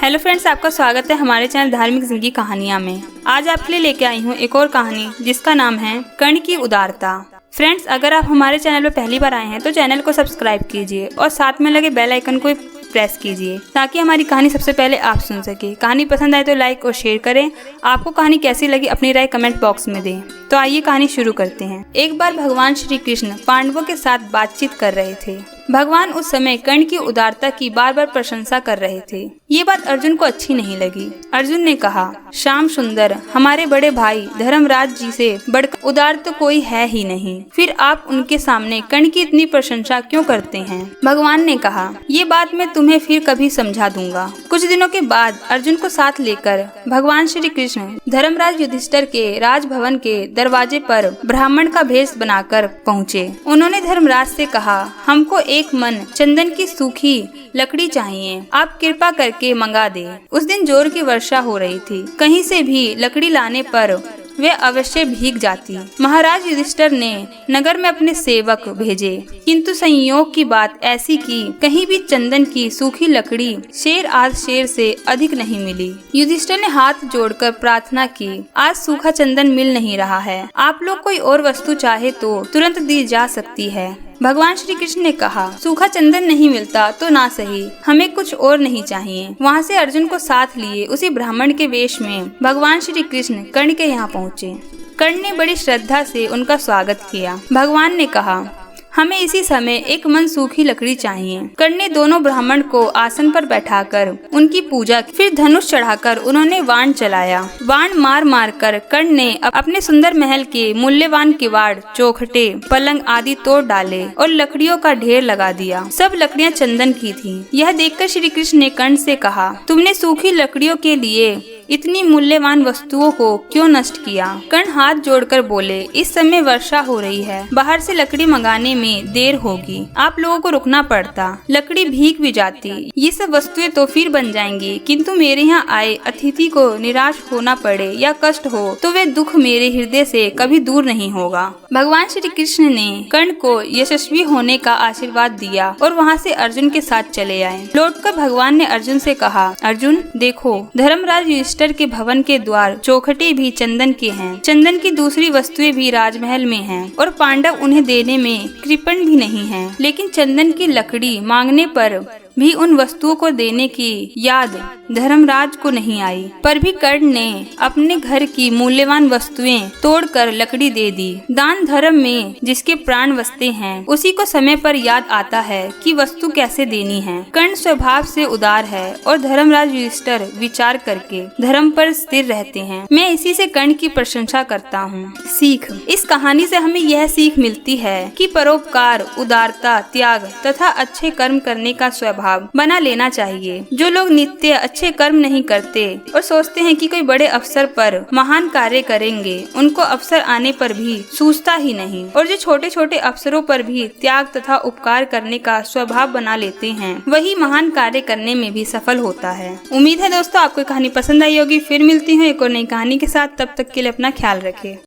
Hello friends, आपका स्वागत है हमारे चैनल धार्मिक जिंदगी कहानियाँ में। आज आपके लिए लेके आई हूँ एक और कहानी जिसका नाम है कर्ण की उदारता। फ्रेंड्स, अगर आप हमारे चैनल पर पहली बार आए हैं तो चैनल को सब्सक्राइब कीजिए और साथ में लगे बेल आइकन को प्रेस कीजिए ताकि हमारी कहानी सबसे पहले आप सुन सके। कहानी पसंद आए तो लाइक और शेयर करें। आपको कहानी कैसी लगी अपनी राय कमेंट बॉक्स में दें। तो आइए कहानी शुरू करते हैं। एक बार भगवान श्री कृष्ण पांडवों के साथ बातचीत कर रहे थे। भगवान उस समय कर्ण की उदारता की बार बार प्रशंसा कर रहे थे। ये बात अर्जुन को अच्छी नहीं लगी। अर्जुन ने कहा, श्याम सुंदर, हमारे बड़े भाई धर्मराज जी से बढ़कर उदार तो कोई है ही नहीं, फिर आप उनके सामने कर्ण की इतनी प्रशंसा क्यों करते हैं? भगवान ने कहा, ये बात मैं तुम्हें फिर कभी समझा दूंगा। कुछ दिनों के बाद अर्जुन को साथ लेकर भगवान श्री कृष्ण धर्मराज युधिष्ठिर के राजभवन के दरवाजे पर ब्राह्मण का भेष बनाकर पहुँचे। उन्होंने धर्मराज से कहा, हमको एक मन चंदन की सूखी लकड़ी चाहिए, आप कृपा करके मंगा दे। उस दिन जोर की वर्षा हो रही थी। कहीं से भी लकड़ी लाने पर वे अवश्य भीग जाती। महाराज युधिष्ठिर ने नगर में अपने सेवक भेजे, किंतु संयोग की बात ऐसी कि कहीं भी चंदन की सूखी लकड़ी शेर आध शेर से अधिक नहीं मिली। युधिष्ठिर ने हाथ जोड़कर प्रार्थना की, आज सूखा चंदन मिल नहीं रहा है, आप लोग कोई और वस्तु चाहे तो तुरंत दी जा सकती है। भगवान श्री कृष्ण ने कहा, सूखा चंदन नहीं मिलता तो ना सही, हमें कुछ और नहीं चाहिए। वहाँ से अर्जुन को साथ लिए उसी ब्राह्मण के वेश में भगवान श्री कृष्ण कर्ण के यहाँ पहुँचे। कर्ण ने बड़ी श्रद्धा से उनका स्वागत किया। भगवान ने कहा, हमें इसी समय एक मन सूखी लकड़ी चाहिए। कर्ण ने दोनों ब्राह्मण को आसन पर बैठाकर उनकी पूजा की। फिर धनुष चढ़ाकर उन्होंने बाण चलाया। बाण मार मार कर कर्ण ने अपने सुंदर महल के मूल्यवान किवाड़, चौखटे, पलंग आदि तोड़ डाले और लकड़ियों का ढेर लगा दिया। सब लकड़ियां चंदन की थीं। यह देखकर श्री कृष्ण ने कर्ण से कहा, तुमने सूखी लकड़ियों के लिए इतनी मूल्यवान वस्तुओं को क्यों नष्ट किया? कर्ण हाथ जोड़कर बोले, इस समय वर्षा हो रही है, बाहर से लकड़ी मंगाने में देर होगी, आप लोगों को रुकना पड़ता, लकड़ी भीग भी जाती, ये सब वस्तुएं तो फिर बन जाएंगी, किंतु मेरे यहाँ आए अतिथि को निराश होना पड़े या कष्ट हो तो वे दुख मेरे हृदय से कभी दूर नहीं होगा। भगवान श्री कृष्ण ने कर्ण को यशस्वी होने का आशीर्वाद दिया और वहाँ से अर्जुन के साथ चले आए। लौटकर भगवान ने अर्जुन से कहा, अर्जुन देखो, धर्मराज युधिष्ठिर के भवन के द्वार चौखटे भी चंदन के हैं, चंदन की दूसरी वस्तुएं भी राजमहल में हैं और पांडव उन्हें देने में कृपण भी नहीं हैं, लेकिन चंदन की लकड़ी मांगने पर भी उन वस्तुओं को देने की याद धर्मराज को नहीं आई। पर भी कर्ण ने अपने घर की मूल्यवान वस्तुएं तोड़कर लकड़ी दे दी। दान धर्म में जिसके प्राण बसते हैं उसी को समय पर याद आता है कि वस्तु कैसे देनी है। कर्ण स्वभाव से उदार है और धर्मराज युधिष्ठिर विचार करके धर्म पर स्थिर रहते हैं। मैं इसी से कर्ण की प्रशंसा करता हूँ। सीख, इस कहानी से हमें यह सीख मिलती है कि परोपकार, उदारता, त्याग तथा अच्छे कर्म करने का स्वभाव बना लेना चाहिए। जो लोग नित्य अच्छे कर्म नहीं करते और सोचते हैं कि कोई बड़े अवसर पर महान कार्य करेंगे, उनको अवसर आने पर भी सूझता ही नहीं, और जो छोटे छोटे अवसरों पर भी त्याग तथा उपकार करने का स्वभाव बना लेते हैं, वही महान कार्य करने में भी सफल होता है। उम्मीद है दोस्तों आपको कहानी पसंद आई होगी। फिर मिलती हूँ एक और नई कहानी के साथ। तब तक के लिए अपना ख्याल रखें।